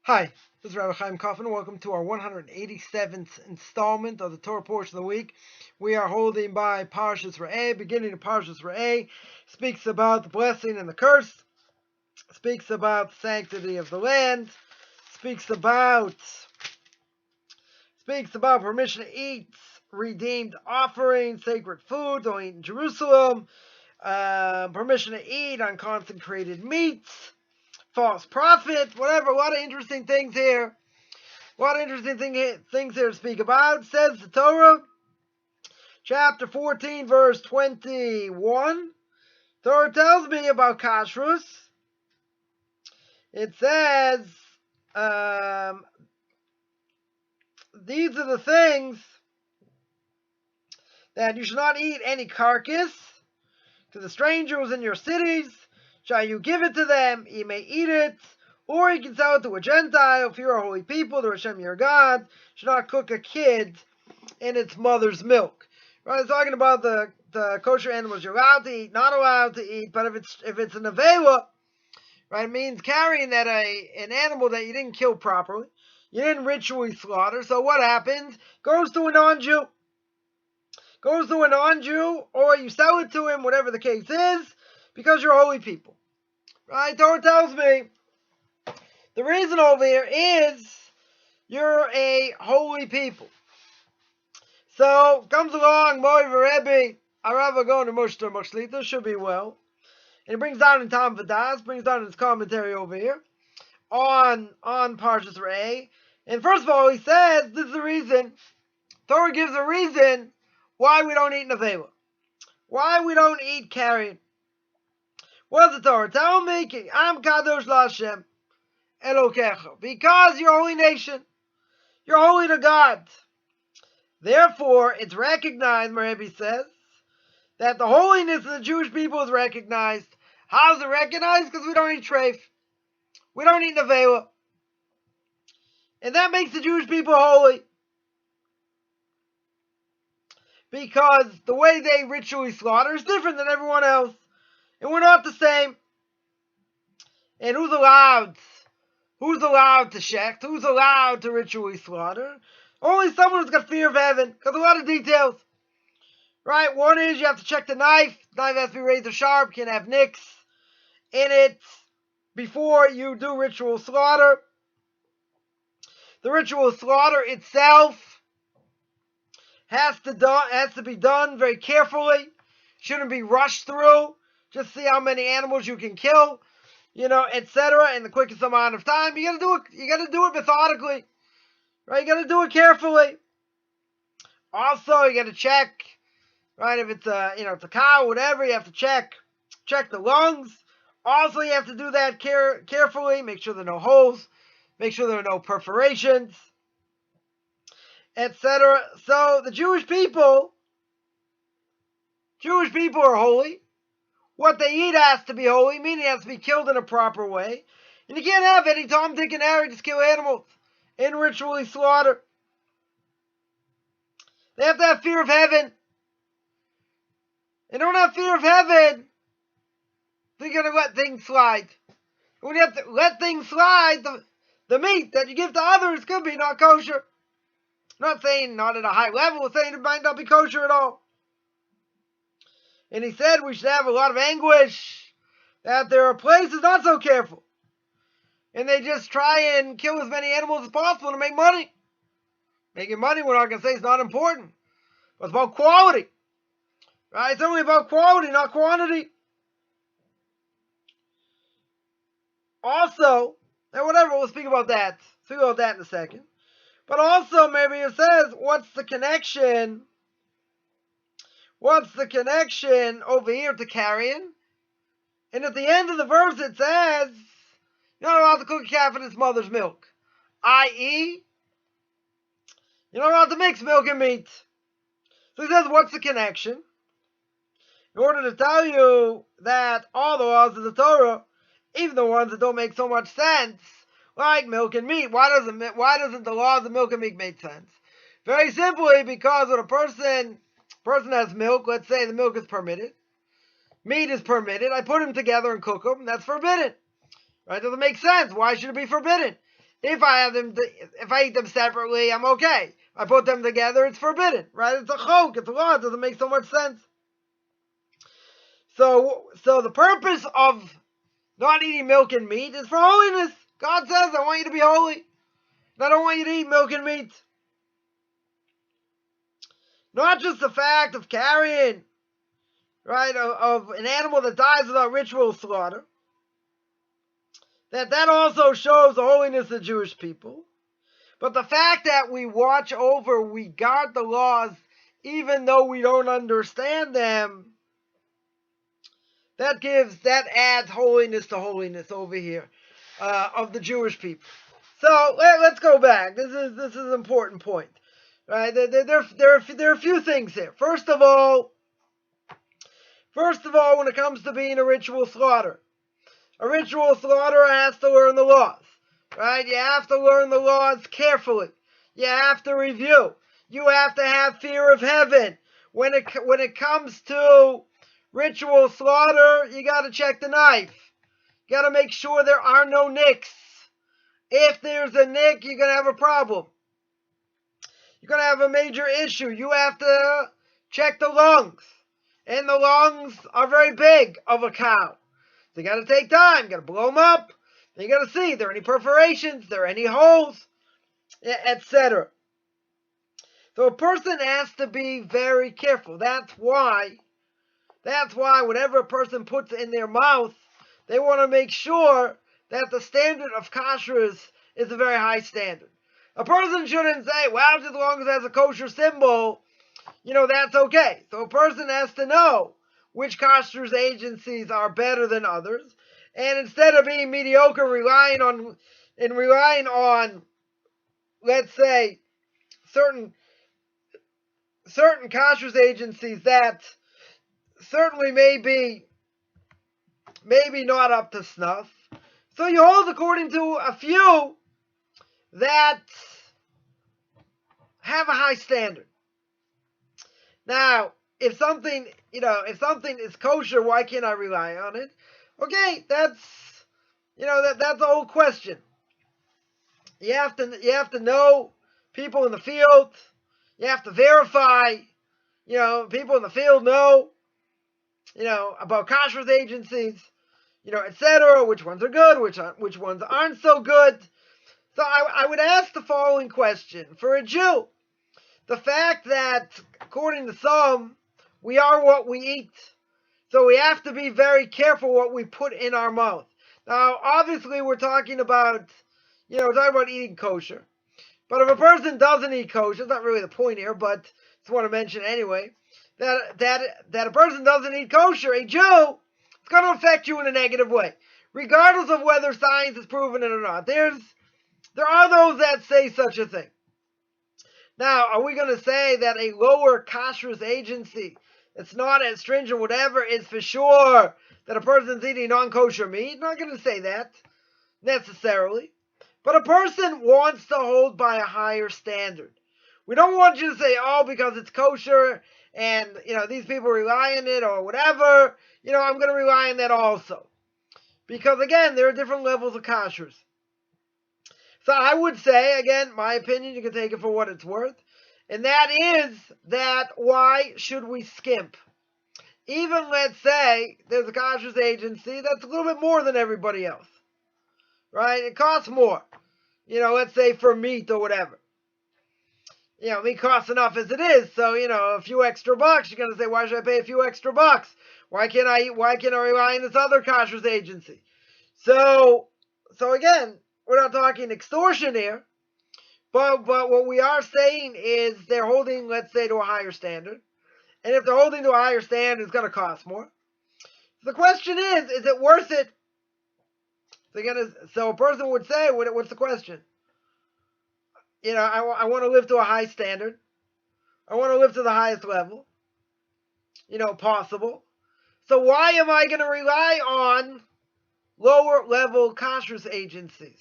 Hi, this is Rabbi Chaim Kaufman. Welcome to our 187th installment of the Torah portion of the week. We are holding by Parshas Re'eh. Beginning of Parshas Re'eh speaks about the blessing and the curse, speaks about the sanctity of the land, speaks about permission to eat redeemed offerings, sacred food, don't eat in Jerusalem, permission to eat unconsecrated meats, false prophet, whatever. A lot of interesting things here. Things here to speak about. Says the Torah, chapter 14, verse 21. Torah tells me about kashrus. It says, these are the things that you should not eat any carcass. To the strangers in your cities, shall you give it to them, ye may eat it, or you can sell it to a Gentile. If you're a holy people, to Hashem your God, you should not cook a kid in its mother's milk. Right, it's talking about the kosher animals you're allowed to eat, not allowed to eat, but if it's an avela, right, it means carrying that an animal that you didn't kill properly, you didn't ritually slaughter, so what happens? Goes to a non-Jew. Or you sell it to him, whatever the case is, because you're holy people. Right? Torah tells me the reason over here is you're a holy people. So comes along Mori Rebbe, Arava going to Mushtar Mushlita, should be well. And he brings down in Tam Vadas, brings down in his commentary over here on Parshas Re'eh. And first of all, he says this is the reason. Torah gives a reason why we don't eat nevela, why we don't eat carrion. What does the Torah tell me? Am kadosh laHashem Elokecha, because you're a holy nation, you're holy to God. Therefore, it's recognized, Rebbe says, that the holiness of the Jewish people is recognized. How is it recognized? Because we don't eat treif, we don't eat nevela, and that makes the Jewish people holy. Because the way they ritually slaughter is different than everyone else. And we're not the same. And who's allowed to shecht? Who's allowed to ritually slaughter? Only someone who's got fear of heaven. Because a lot of details. Right? One is you have to check the knife. The knife has to be razor sharp. Can't have nicks in it before you do ritual slaughter. The ritual slaughter itself has to be done very carefully. Shouldn't be rushed through. Just see how many animals you can kill, etc. in the quickest amount of time. You gotta do it methodically. Right? You gotta do it carefully. Also, you gotta check, right, if it's it's a cow, whatever, you have to check the lungs. Also, you have to do that carefully. Make sure there are no holes. Make sure there are no perforations, etc. So the Jewish people are holy. What they eat has to be holy, meaning it has to be killed in a proper way. And you can't have any Tom, Dick, and Harry just kill animals and ritually slaughter. They have to have fear of heaven. They don't have fear of heaven, they're going to let things slide. When you have to let things slide, the meat that you give to others could be not kosher. I'm not saying not at a high level, I'm saying it might not be kosher at all. And he said we should have a lot of anguish that there are places not so careful. And they just try and kill as many animals as possible to make money. Making money, we're not going to say it's not important. But it's about quality. Right? It's only about quality, not quantity. Also, and whatever, we'll speak about that. Speak about that in a second. But also, maybe it says, what's the connection? What's the connection over here to carrion? And at the end of the verse it says, you're not allowed to cook a calf in its mother's milk. I.e., you're not allowed to mix milk and meat. So he says, what's the connection? In order to tell you that all the laws of the Torah, even the ones that don't make so much sense, like milk and meat, why doesn't the laws of milk and meat make sense? Very simply, because when a person has milk, let's say the milk is permitted, meat is permitted, I put them together and cook them, that's forbidden. Right? Doesn't make sense. Why should it be forbidden? If I eat them separately, I'm okay. If I put them together, it's forbidden, right? It's a chok, it's a law. It doesn't make so much sense. So the purpose of not eating milk and meat is for holiness. God says, I want you to be holy. I don't want you to eat milk and meat. Not just the fact of carrying, right, of an animal that dies without ritual slaughter. That also shows the holiness of the Jewish people. But the fact that we watch over, we guard the laws, even though we don't understand them, that adds holiness to holiness over here of the Jewish people. So let's go back. This is an important point, right? There are a few things here. First of all, when it comes to being a ritual slaughterer has to learn the laws, right? You have to learn the laws carefully. You have to review. You have to have fear of heaven. When it comes to ritual slaughter, you got to check the knife. You got to make sure there are no nicks. If there's a nick, you're going to have a problem. You're going to have a major issue. You have to check the lungs. And the lungs are very big of a cow. So you got to take time. You got to blow them up. And you got to see, are there any perforations? Are there any holes? Etc. So a person has to be very careful. That's why whatever a person puts in their mouth, they want to make sure that the standard of kashrus is a very high standard. A person shouldn't say, well, just as long as it has a kosher symbol, that's okay. So a person has to know which kashrus agencies are better than others. And instead of being mediocre, relying on, let's say, certain kashrus agencies that certainly maybe not up to snuff. So you hold according to a few that have a high standard. Now, if something is kosher, why can't I rely on it? Okay, that's the whole question. You have to know people in the field. You have to verify. People in the field know. About kashrus agencies. Etc. Which ones are good? Which ones aren't so good? So I would ask the following question for a Jew. The fact that, according to some, we are what we eat. So we have to be very careful what we put in our mouth. Now, obviously, we're talking about eating kosher. But if a person doesn't eat kosher, it's not really the point here, but just want to mention anyway, that a person doesn't eat kosher, a Jew, it's going to affect you in a negative way. Regardless of whether science has proven it or not. There are those that say such a thing. Now, are we going to say that a lower kashrus agency, it's not as stringent, whatever, is for sure that a person's eating non-kosher meat? Not going to say that, necessarily. But a person wants to hold by a higher standard. We don't want you to say, because it's kosher, and, these people rely on it, or whatever, I'm going to rely on that also. Because, again, there are different levels of kashrus. So I would say, again, my opinion, you can take it for what it's worth, and that is that why should we skimp? Even, let's say, there's a kashrus agency that's a little bit more than everybody else, right? It costs more, let's say for meat or whatever. Meat costs enough as it is, so, a few extra bucks, you're going to say, why should I pay a few extra bucks? Why can't I rely on this other kashrus agency? So again, we're not talking extortion here, but what we are saying is they're holding, let's say, to a higher standard. And if they're holding to a higher standard, it's going to cost more. The question is it worth it? So a person would say, what's the question? I want to live to a high standard. I want to live to the highest level, possible. So why am I going to rely on lower level kashrus agencies?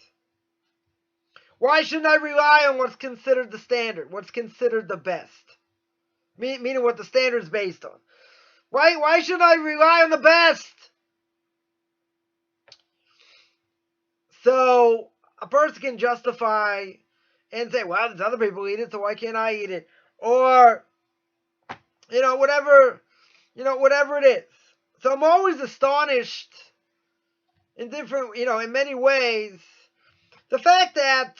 Why shouldn't I rely on what's considered the standard, what's considered the best? Meaning what the standard is based on. Why should I rely on the best? So a person can justify and say, well, there's other people eat it, so why can't I eat it? Or, whatever it is. So I'm always astonished in different, in many ways, the fact that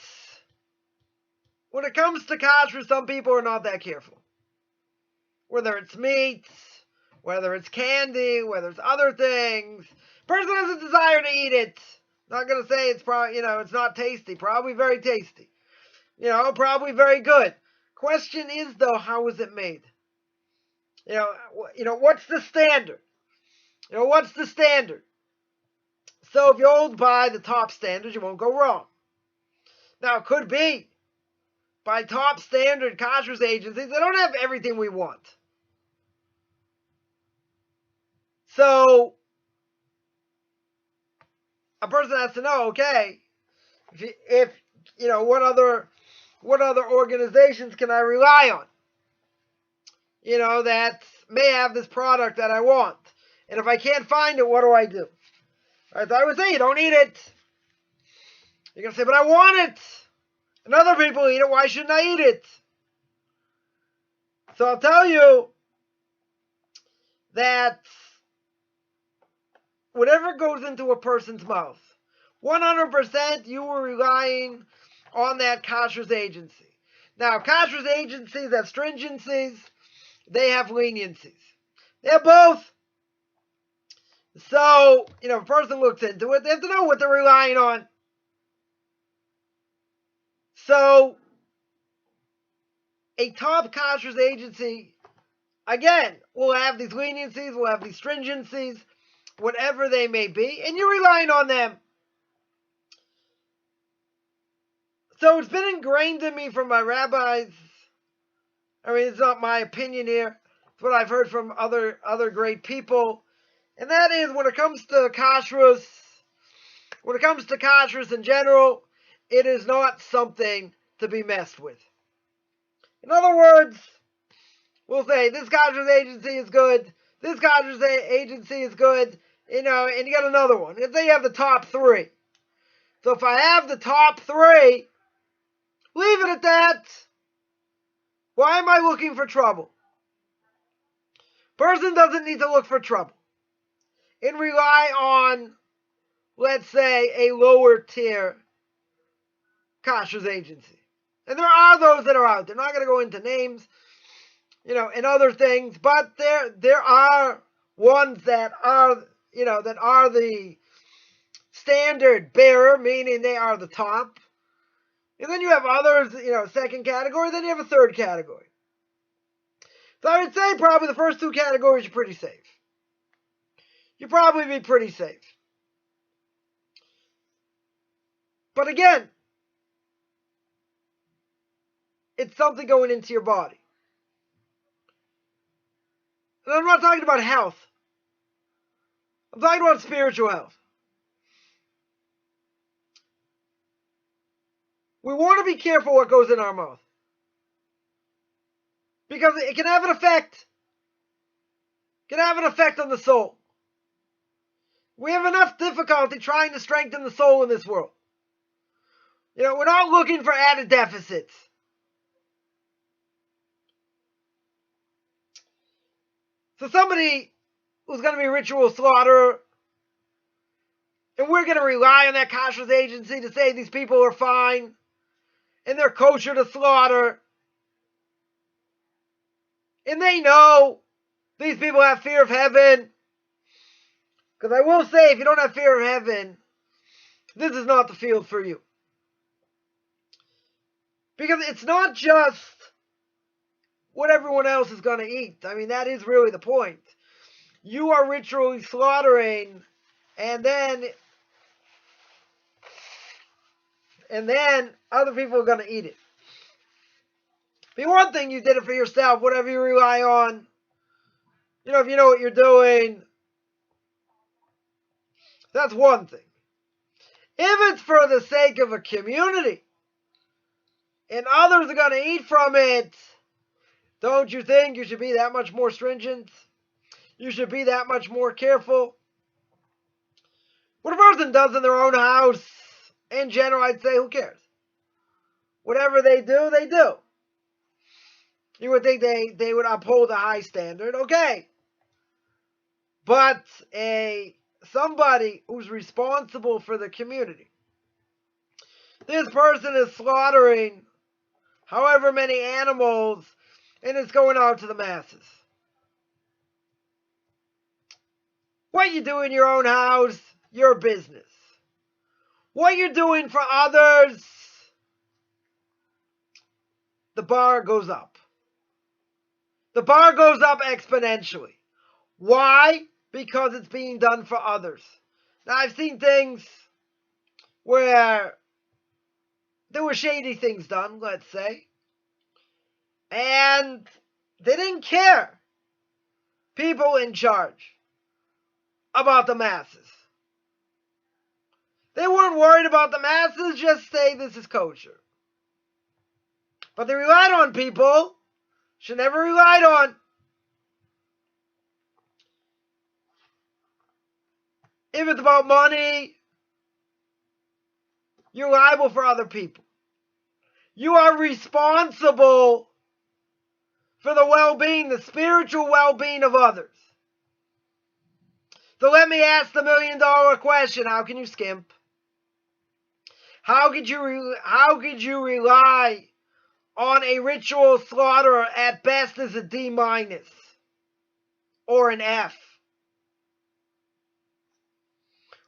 when it comes to kashrus, some people are not that careful. Whether it's meats, whether it's candy, whether it's other things. Person has a desire to eat it. Not going to say it's probably, it's not tasty. Probably very tasty. Probably very good. Question is, though, how is it made? What's the standard? What's the standard? So if you hold by the top standards, you won't go wrong. Now, it could be by top standard kashrus agencies, they don't have everything we want. So a person has to know, okay, if what other organizations can I rely on? That may have this product that I want. And if I can't find it, what do I do? Right, so I would say you don't eat it. You're going to say, but I want it. And other people eat it. Why shouldn't I eat it? So I'll tell you that whatever goes into a person's mouth, 100% you are relying on that kashrus agency. Now, kashrus agencies have stringencies. They have leniencies. They have both. So, if a person looks into it, they have to know what they're relying on. So, a top kashrus agency, again, will have these leniencies, will have these stringencies, whatever they may be, and you're relying on them. So it's been ingrained in me from my rabbis. I mean, it's not my opinion here. It's what I've heard from other great people. And that is, when it comes to kashrus in general, it is not something to be messed with. In other words, we'll say this kashrus agency is good, this kashrus agency is good, and you got another one. Let's say you have the top three. So if I have the top three, leave it at that. Why am I looking for trouble? Person doesn't need to look for trouble and rely on, let's say, a lower tier kashrus agency. And there are those that are out there. I'm not going to go into names, and other things, but there are ones that are, that are the standard bearer, meaning they are the top. And then you have others, second category, then you have a third category. So I would say probably the first two categories are pretty safe. You'd probably be pretty safe. But again, it's something going into your body. And I'm not talking about health. I'm talking about spiritual health. We want to be careful what goes in our mouth. Because it can have an effect. It can have an effect on the soul. We have enough difficulty trying to strengthen the soul in this world. We're not looking for added deficits. So somebody who's going to be a ritual slaughterer, and we're going to rely on that kashrus agency to say these people are fine, and they're kosher to slaughter, and they know these people have fear of heaven. Because I will say, if you don't have fear of heaven, this is not the field for you. Because it's not just what everyone else is going to eat. I mean, that is really the point. You are ritually slaughtering, and then other people are going to eat it. Be one thing, you did it for yourself, whatever you rely on. If you know what you're doing, that's one thing. If it's for the sake of a community, and others are going to eat from it, don't you think you should be that much more stringent? You should be that much more careful. What a person does in their own house, In general, I'd say, who cares? Whatever they do, they do. You would think they would uphold a high standard, okay. But somebody who's responsible for the community, this person is slaughtering however many animals, and it's going out to the masses. What you do in your own house, your business. What you're doing for others, the bar goes up. The bar goes up exponentially. Why? Because it's being done for others. Now, I've seen things where there were shady things done, let's say, and they didn't care, people in charge, about the masses. They weren't worried about the masses, just say this is kosher. But they relied on people, should never relied on. If it's about money, you're liable for other people. You are responsible for the well-being, the spiritual well-being of others. So let me ask the million-dollar question. How can you skimp? How could you rely on a ritual slaughterer at best as a D- or an F?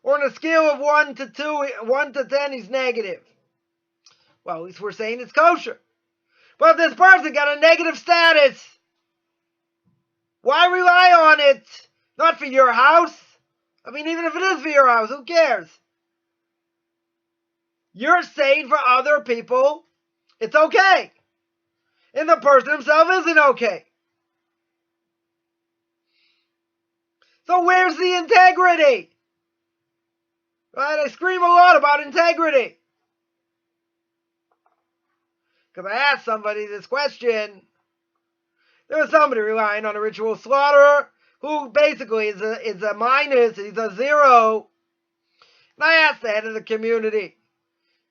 Or on a scale of 1 to 10, he's negative. Well, at least we're saying it's kosher. But this person got a negative status. Why rely on it? Not for your house. I mean, even if it is for your house, who cares? You're saying for other people, it's okay. And the person himself isn't okay. So where's the integrity? Right? I scream a lot about integrity. Because I asked somebody this question. There was somebody relying on a ritual slaughterer who basically is a minus, he's a zero. And I asked the head of the community,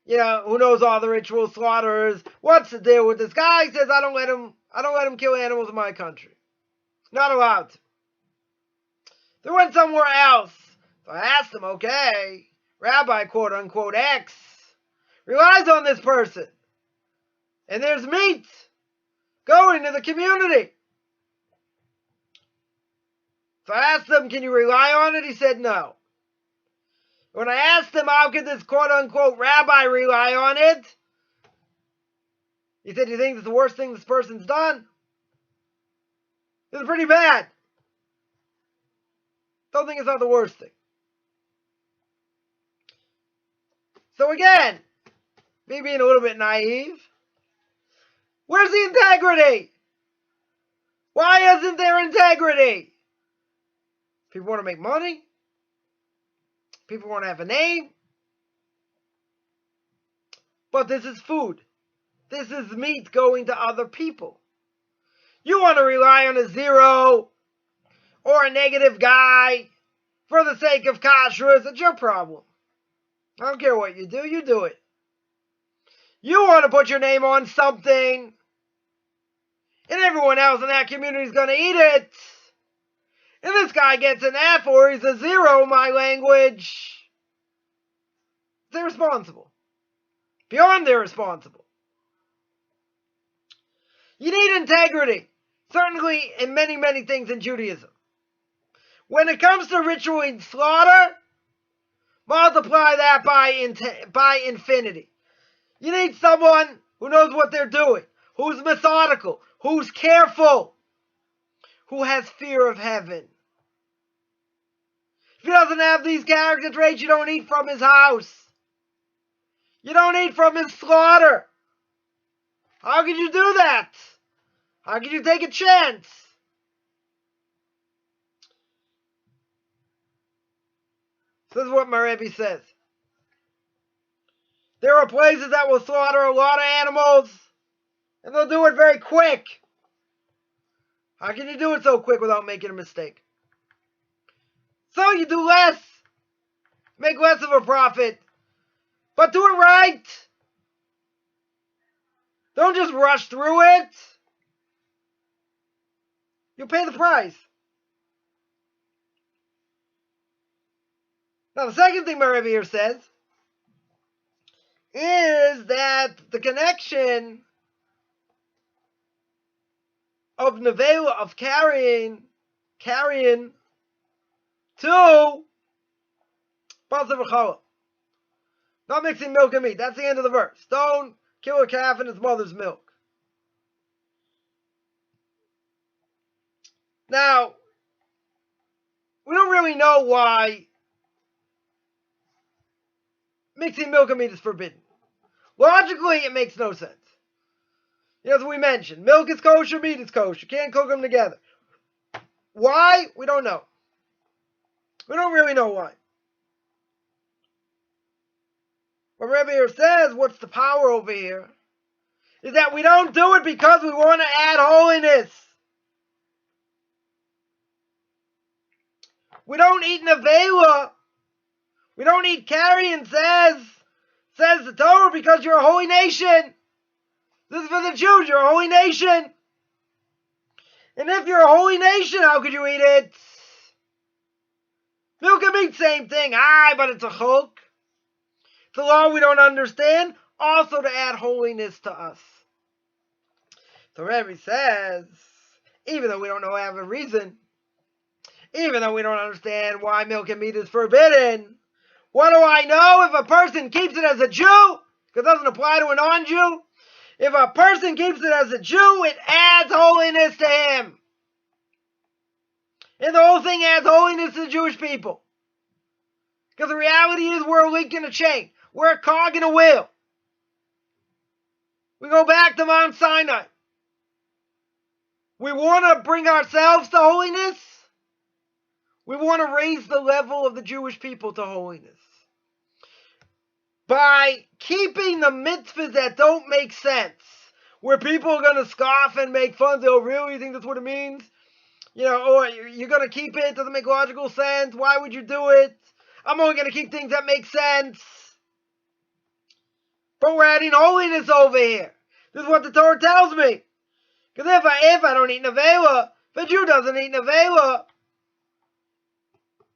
who knows all the ritual slaughterers, what's the deal with this guy? He says, I don't let him kill animals in my country. Not allowed to. They went somewhere else. So I asked him, okay, Rabbi quote unquote X relies on this person. And there's meat going to the community. So I asked him, can you rely on it? He said no. When I asked him, how could this quote-unquote rabbi rely on it? He said, you think it's the worst thing this person's done? It's pretty bad. Don't think it's not the worst thing. So again, me being a little bit naive, where's the integrity? Why isn't there integrity? People want to make money. People want to have a name. But this is food. This is meat going to other people. You want to rely on a zero or a negative guy for the sake of kashrus, it's your problem. I don't care what you do it. You want to put your name on something, and everyone else in that community is going to eat it. And this guy gets an F or he's a zero, my language. It's irresponsible. Beyond irresponsible. You need integrity. Certainly in many, many things in Judaism. When it comes to ritual slaughter, multiply that by infinity. You need someone who knows what they're doing, who's methodical, who's careful, who has fear of heaven. If he doesn't have these character traits, you don't eat from his house. You don't eat from his slaughter. How could you do that? How could you take a chance? This is what my Rebbe says. There are places that will slaughter a lot of animals, and they'll do it very quick. How can you do it so quick without making a mistake? So you do less. Make less of a profit. But do it right. Don't just rush through it. You'll pay the price. Now, the second thing my Rebbe here says is that the connection of nevela, of carrying to Basar v'challah. Not mixing milk and meat. That's the end of the verse. Don't kill a calf in its mother's milk. Now, we don't really know why mixing milk and meat is forbidden. Logically, it makes no sense. As we mentioned, milk is kosher, meat is kosher. You can't cook them together. Why? We don't know. We don't really know why. What Rebbe here says, what's the power over here, is that we don't do it because we want to add holiness. We don't eat nevela. We don't eat carrion, says the Torah, because you're a holy nation. This is for the Jews. You're a holy nation. And if you're a holy nation, how could you eat it? Milk and meat, same thing. But it's a chok. It's a law we don't understand. Also to add holiness to us. So Rebbe says, even though we don't know have a reason, even though we don't understand why milk and meat is forbidden, what do I know? If a person keeps it as a Jew, because it doesn't apply to a non-Jew, if a person keeps it as a Jew, it adds holiness to him. And the whole thing adds holiness to the Jewish people. Because the reality is we're a link in a chain. We're a cog in a wheel. We go back to Mount Sinai. We want to bring ourselves to holiness. We want to raise the level of the Jewish people to holiness. By keeping the mitzvahs that don't make sense, where people are going to scoff and make fun, they'll really think that's what it means? Or you're going to keep it, doesn't make logical sense, why would you do it? I'm only going to keep things that make sense. But we're adding holiness over here. This is what the Torah tells me. Because if I don't eat nevela, if a Jew doesn't eat nevela,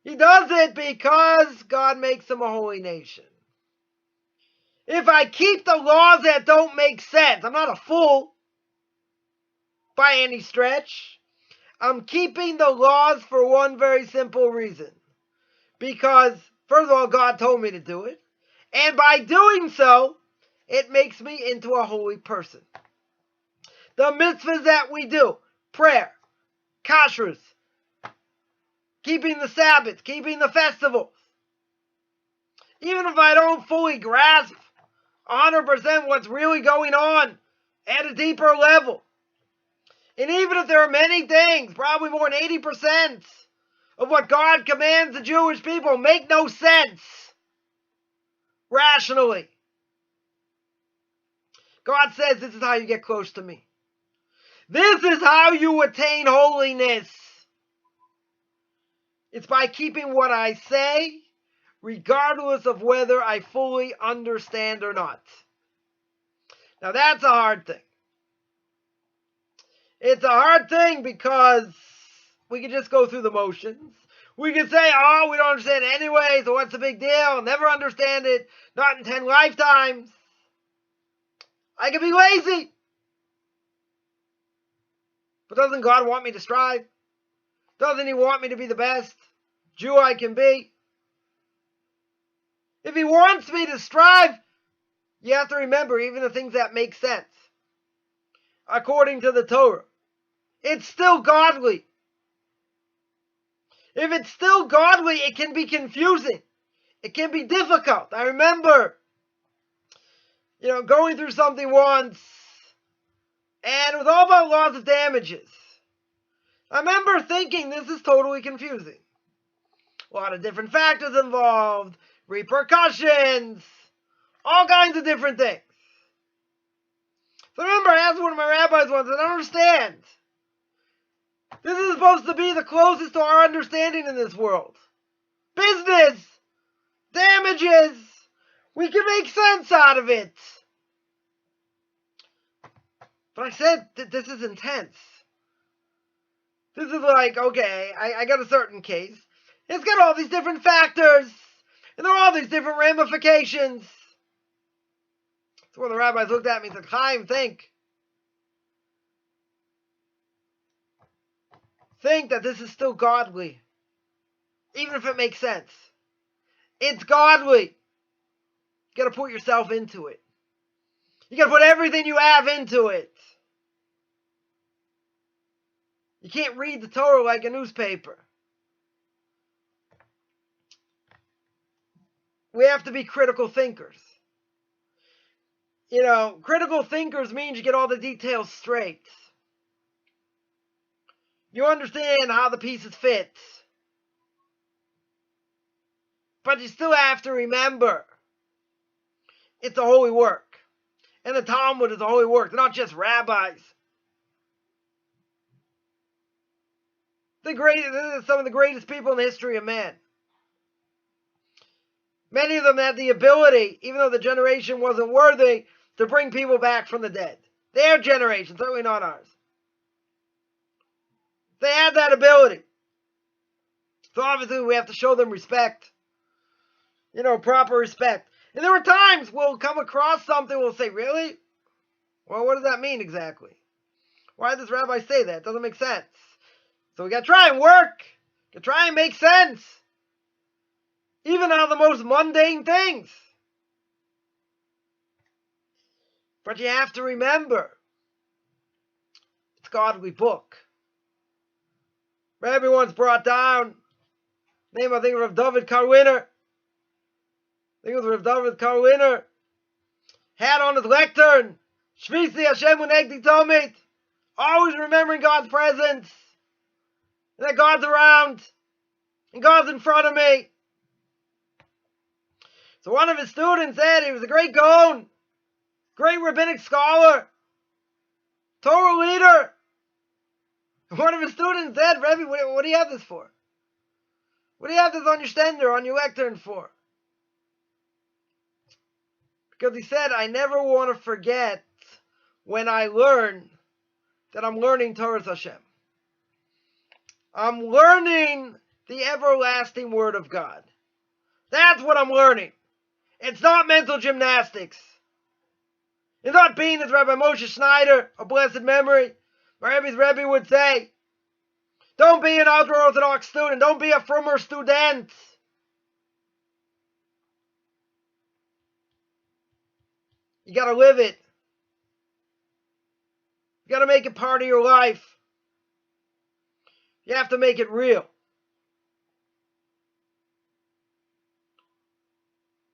he does it because God makes him a holy nation. If I keep the laws that don't make sense, I'm not a fool by any stretch. I'm keeping the laws for one very simple reason. Because, first of all, God told me to do it. And by doing so, it makes me into a holy person. The mitzvahs that we do, prayer, kashrus, keeping the Sabbath, keeping the festivals. Even if I don't fully grasp 100% what's really going on at a deeper level. And even if there are many things, probably more than 80% of what God commands the Jewish people make no sense rationally. God says this is how you get close to me. This is how you attain holiness. It's by keeping what I say, regardless of whether I fully understand or not. Now that's a hard thing. It's a hard thing because we can just go through the motions. We can say, we don't understand it anyway, so what's the big deal? I'll never understand it, not in 10 lifetimes. I can be lazy. But doesn't God want me to strive? Doesn't He want me to be the best Jew I can be? If He wants me to strive, you have to remember even the things that make sense. According to the Torah, it's still godly. If it's still godly, it can be confusing. It can be difficult. I remember, going through something once, and it was all about laws of damages. I remember thinking this is totally confusing. A lot of different factors involved, repercussions, all kinds of different things. So I remember I asked one of my rabbis once, I don't understand. This is supposed to be the closest to our understanding in this world. Business, damages. We can make sense out of it. But I said that this is intense. This is like, okay, I got a certain case. It's got all these different factors. And there are all these different ramifications. So when the rabbis looked at me and said, Chaim, think. Think that this is still godly. Even if it makes sense. It's godly. You got to put yourself into it. You got to put everything you have into it. You can't read the Torah like a newspaper. We have to be critical thinkers. You know, critical thinkers means you get all the details straight. You understand how the pieces fit. But you still have to remember, it's a holy work. And the Talmud is a holy work. They're not just rabbis. They're some of the greatest people in the history of man. Many of them had the ability, even though the generation wasn't worthy, to bring people back from the dead. Their generation, certainly not ours. They had that ability. So obviously we have to show them respect. You know, proper respect. And there were times we'll come across something, we'll say, really? Well, what does that mean exactly? Why did this rabbi say that? It doesn't make sense. So we got to try and work. Got to try and make sense. Even out of the most mundane things. But you have to remember, it's a godly book. Rabbi once brought down, name I think of Rav David Karwiner. I think it was Rav David Karwiner. Had on his lectern, Shvisi Hashem Unegdi Tomit. Always remembering God's presence. And that God's around. And God's in front of me. So one of his students said he was a great Gaon. Great rabbinic scholar. Torah leader. One of his students said, Rebbe, what do you have this for? What do you have this on your stender, on your lectern for? Because he said, I never want to forget when I learn that I'm learning Torah Hashem. I'm learning the everlasting Word of God. That's what I'm learning. It's not mental gymnastics. It's not being, as Rabbi Moshe Schneider, a blessed memory, my Rebbe's Rebbe would say, don't be an ultra-Orthodox student. Don't be a frummer student. You got to live it. You got to make it part of your life. You have to make it real.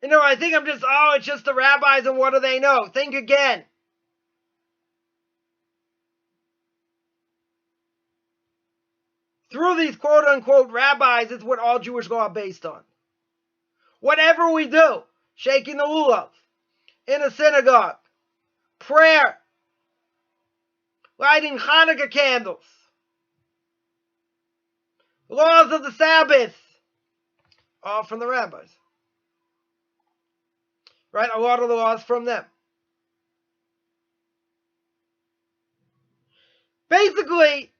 You know, I think it's just the rabbis and what do they know? Think again. Through these quote-unquote rabbis, it's what all Jewish law are based on. Whatever we do, shaking the lulav, in a synagogue, prayer, lighting Hanukkah candles, laws of the Sabbath, all from the rabbis. Right? A lot of the laws from them. Basically,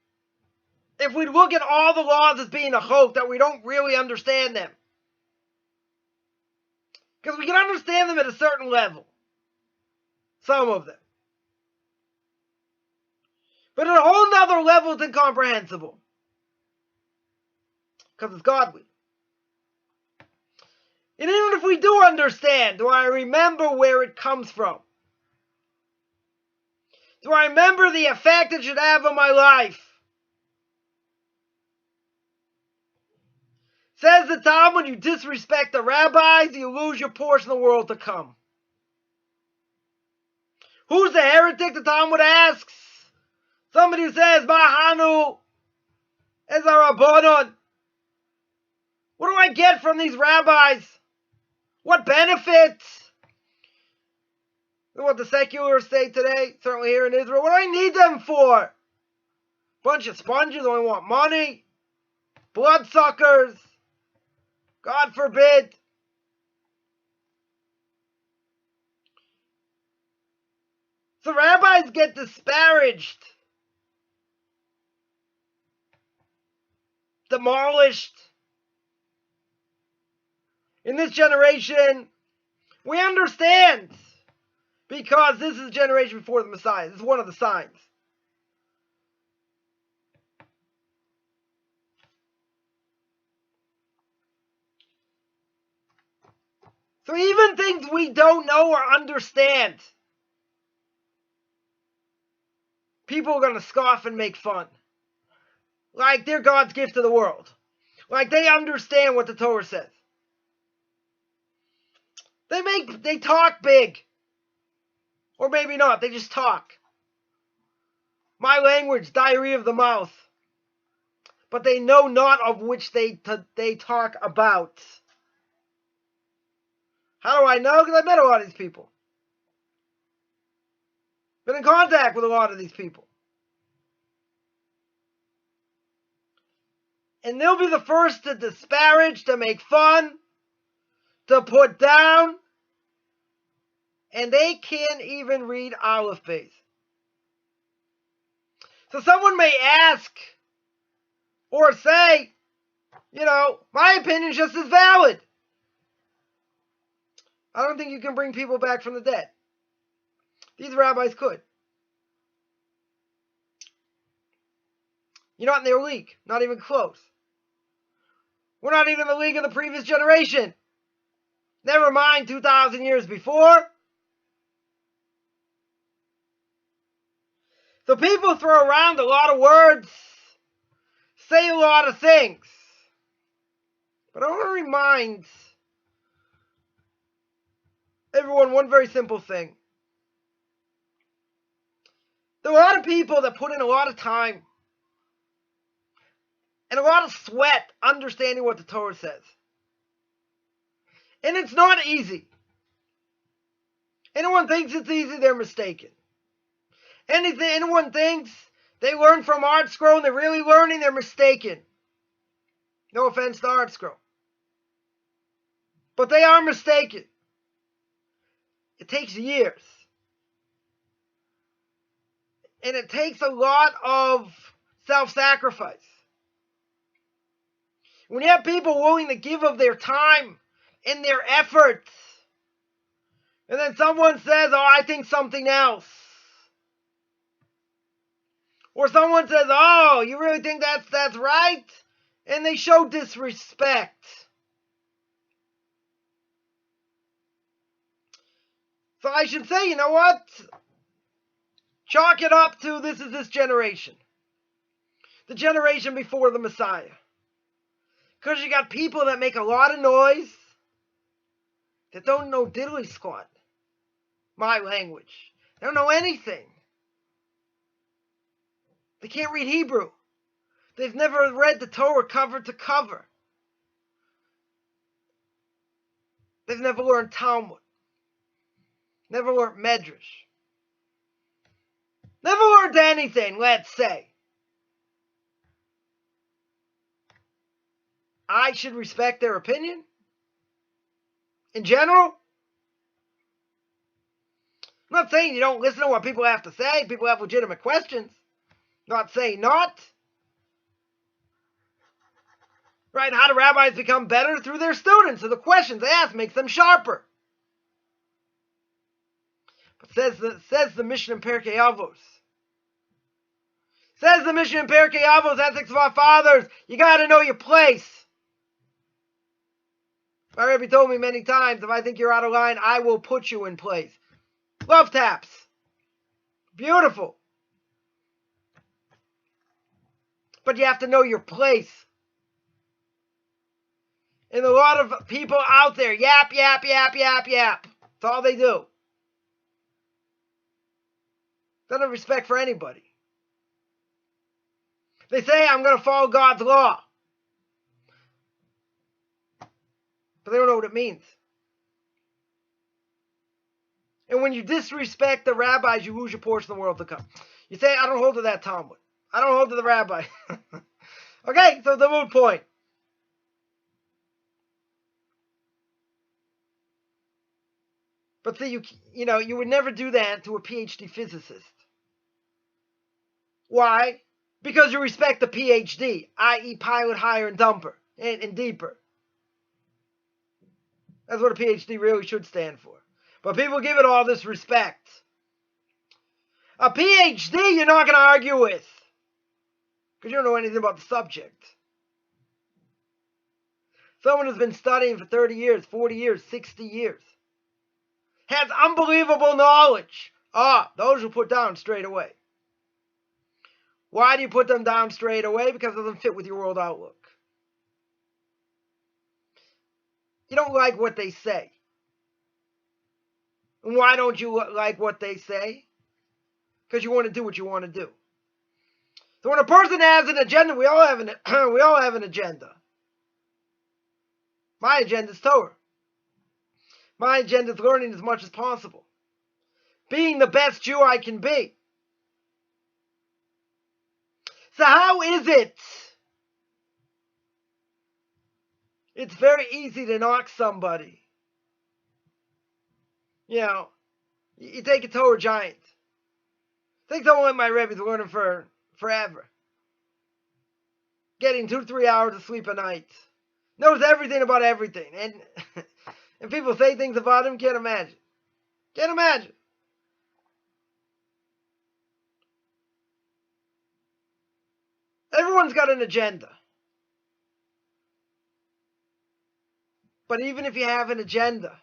if we look at all the laws as being a hoax, that we don't really understand them. Because we can understand them at a certain level. Some of them. But at a whole nother level, it's incomprehensible. Because it's godly. And even if we do understand, do I remember where it comes from? Do I remember the effect it should have on my life? Says the Talmud, when you disrespect the rabbis, you lose your portion of the world to come. Who's the heretic, the Talmud asks? Somebody who says, Mahanu, as a Rabbanon. What do I get from these rabbis? What benefits? What the seculars say today, certainly here in Israel. What do I need them for? Bunch of sponges, only want money. Bloodsuckers. God forbid. So rabbis get disparaged, demolished. In this generation, we understand because this is a generation before the Messiah. This is one of the signs. So even things we don't know or understand, people are going to scoff and make fun. Like they're God's gift to the world. Like they understand what the Torah says. They talk big. Or maybe not, they just talk. My language, diarrhea of the mouth. But they know not of which they talk about. How do I know? Because I met a lot of these people. Been in contact with a lot of these people. And they'll be the first to disparage, to make fun, to put down. And they can't even read Aleph Beis. So someone may ask or say, my opinion is just as valid. I don't think you can bring people back from the dead. These rabbis could. You're not in their league. Not even close. We're not even in the league of the previous generation. Never mind 2,000 years before. So people throw around a lot of words, say a lot of things. But I want to remind everyone one very simple thing. There are a lot of people that put in a lot of time and a lot of sweat understanding what the Torah says. And it's not easy. Anyone thinks it's easy, they're mistaken. Anyone thinks they learn from Art Scroll and they're really learning, they're mistaken. No offense to Art Scroll. But they are mistaken. It takes years. And it takes a lot of self-sacrifice. When you have people willing to give of their time and their efforts, and then someone says, I think something else. Or someone says, you really think that's right? And they show disrespect. So I should say, you know what? Chalk it up to this is this generation. The generation before the Messiah. Because you got people that make a lot of noise that don't know diddly squat. My language. They don't know anything. They can't read Hebrew. They've never read the Torah cover to cover. They've never learned Talmud. Never learned Medrash. Never learned anything, let's say. I should respect their opinion? In general? I'm not saying you don't listen to what people have to say. People have legitimate questions. Not saying not. Right? How do rabbis become better? Through their students. So the questions they ask makes them sharper. But says the Mishnah in Pirkei Avos. Says the Mishnah in Pirkei Avos, ethics of our fathers. You got to know your place. My Rebbe told me many times, if I think you're out of line, I will put you in place. Love taps. Beautiful. But you have to know your place. And a lot of people out there, yap, yap, yap, yap, yap. That's all they do. They don't have respect for anybody. They say, I'm going to follow God's law. But they don't know what it means. And when you disrespect the rabbis, you lose your portion of the world to come. You say, I don't hold to that Talmud. I don't hold to the rabbi. Okay, so the moot point. But see, you would never do that to a PhD physicist. Why? Because you respect the PhD, i.e. pilot, higher, and dumper, and deeper. That's what a PhD really should stand for. But people give it all this respect. A PhD you're not going to argue with, because you don't know anything about the subject. Someone who's been studying for 30 years, 40 years, 60 years, has unbelievable knowledge. Those you put down straight away. Why do you put them down straight away? Because it doesn't fit with your world outlook. You don't like what they say. And why don't you like what they say? Because you want to do what you want to do. So when a person has an agenda, we all have an agenda. My agenda is Torah. My agenda is learning as much as possible. Being the best Jew I can be. So how is it? It's very easy to knock somebody. You take a Torah giant. Take someone like my Rebbe's learning for forever. Getting 2 to 3 hours of sleep a night. Knows everything about everything. And people say things about him, can't imagine. Can't imagine. Everyone's got an agenda. But even if you have an agenda,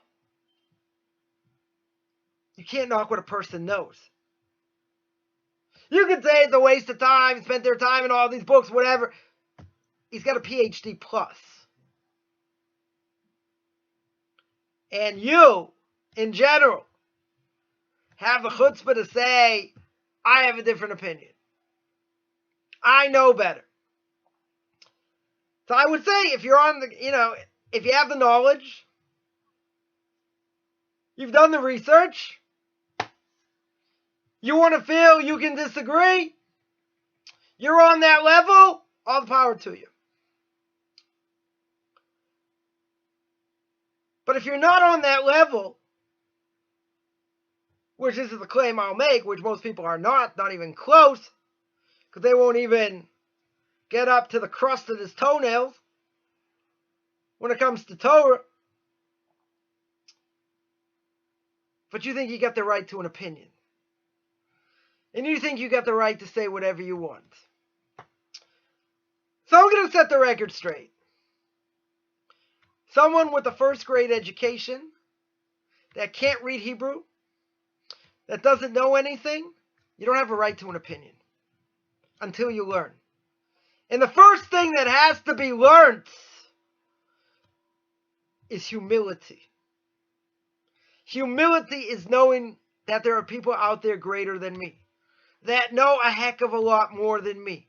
you can't knock what a person knows. You could say it's a waste of time, spent their time in all these books, whatever. He's got a PhD plus. And you, in general, have the chutzpah to say, I have a different opinion. I know better. So I would say if you're if you have the knowledge, you've done the research, you want to feel you can disagree, you're on that level, all the power to you. But if you're not on that level, which this is the claim I'll make, which most people are not even close, because they won't even get up to the crust of his toenails when it comes to Torah. But you think you got the right to an opinion. And you think you got the right to say whatever you want. So I'm going to set the record straight. Someone with a first grade education that can't read Hebrew, that doesn't know anything, you don't have a right to an opinion until you learn. And the first thing that has to be learned is humility. Humility is knowing that there are people out there greater than me, that know a heck of a lot more than me.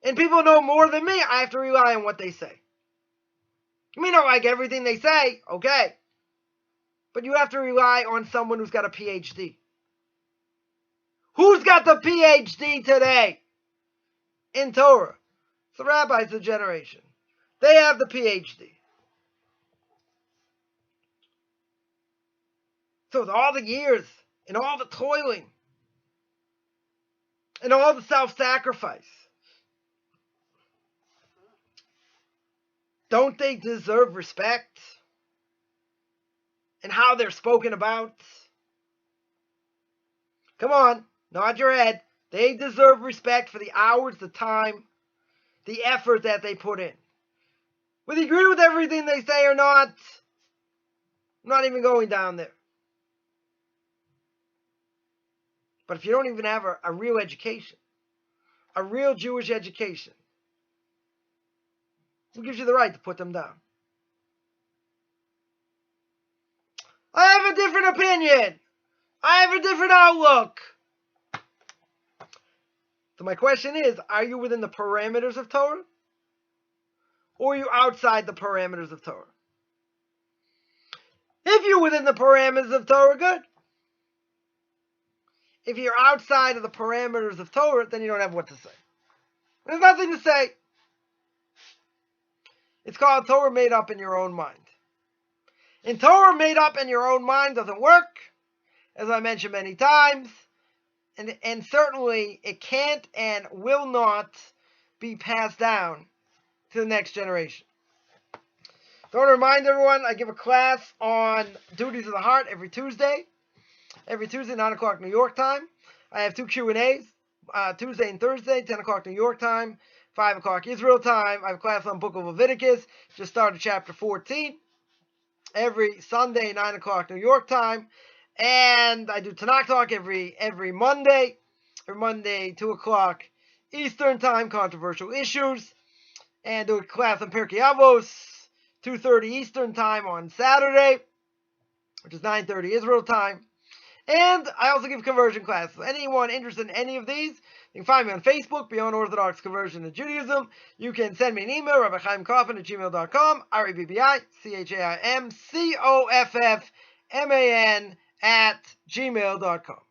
And people know more than me, I have to rely on what they say. You may not like everything they say, okay. But you have to rely on someone who's got a PhD. Who's got the PhD today in Torah? It's the rabbis of the generation. They have the PhD. So with all the years and all the toiling and all the self-sacrifice, don't they deserve respect? And how they're spoken about? Come on, nod your head. They deserve respect for the hours, the time, the effort that they put in. Whether you agree with everything they say or not, I'm not even going down there. But if you don't even have a real education, a real Jewish education, who gives you the right to put them down? I have a different opinion. I have a different outlook. So my question is, are you within the parameters of Torah? Or are you outside the parameters of Torah? If you're within the parameters of Torah, good. If you're outside of the parameters of Torah, then you don't have what to say. There's nothing to say. It's called Torah made up in your own mind. In Torah made up in your own mind doesn't work, as I mentioned many times, and certainly it can't and will not be passed down to the next generation. So I want to remind everyone, I give a class on duties of the heart every Tuesday, 9 o'clock New York time. I have 2 Q&As, Tuesday and Thursday, 10 o'clock New York time, 5 o'clock Israel time. I have a class on Book of Leviticus, just started chapter 14, every Sunday, 9 o'clock New York time. And I do Tanakh Talk every Monday, 2 o'clock Eastern time, controversial issues. And do a class on Pirkei Avos, 2:30 Eastern time on Saturday, which is 9:30 Israel time. And I also give conversion classes. Anyone interested in any of these, you can find me on Facebook, Beyond Orthodox Conversion to Judaism. You can send me an email, rabbichaimkoffman@gmail.com, REBBICHAIMCOFFMAN @gmail.com.